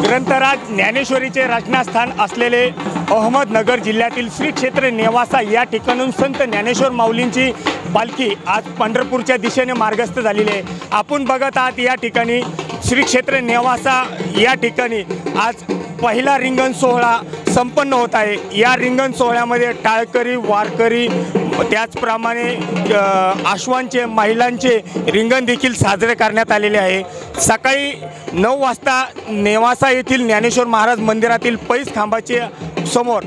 ग्रंथराज ज्ञानेश्वरीचे रचनास्थान असलेले अहमदनगर जिल्ह्यातील श्री क्षेत्र नेवासा या ठिकाणून संत ज्ञानेश्वर माऊलींची पालखी आज पंढरपूरच्या दिशेने मार्गस्थ झालेली आहे। आपण बघत आहात या ठिकाणी श्री क्षेत्र नेवासा या ठिकाणी आज पहिला रिंगण सोहळा संपन्न होत आहे। या रिंगण सोहळ्यामध्ये टाळकरी, वारकरी, त्याचप्रमाणे आश्वांचे, महिलांचे रिंगण देखील साजरे करण्यात आलेले आहे। सकाळी 9 वाजता नेवासा येथील ज्ञानेश्वर महाराज मंदिरातील पैस खांबाचे समोर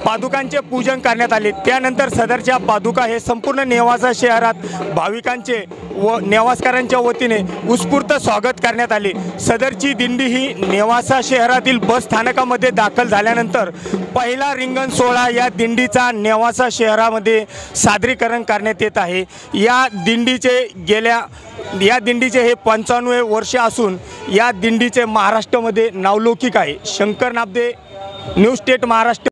पादुकांचे पूजन करण्यात आले। त्यानंतर सदरच्या पादुका हे संपूर्ण नेवासा शहरात भाविकांचे व नेवासकरांच्या वतीने उत्स्फूर्त स्वागत करण्यात आले। सदरची दिंडी ही नेवासा शहरातील बस स्थानकामध्ये दाखल झाल्यानंतर पहिला रिंगण सोहळा या दिंडीचा नेवासा शहरामध्ये सादरीकरण करण्यात येत आहे। या दिंडीचे हे 95 वर्ष असून या दिंडीचे महाराष्ट्रामध्ये नावलौकिक आहे। Shankar Nabade, News State Maharashtra.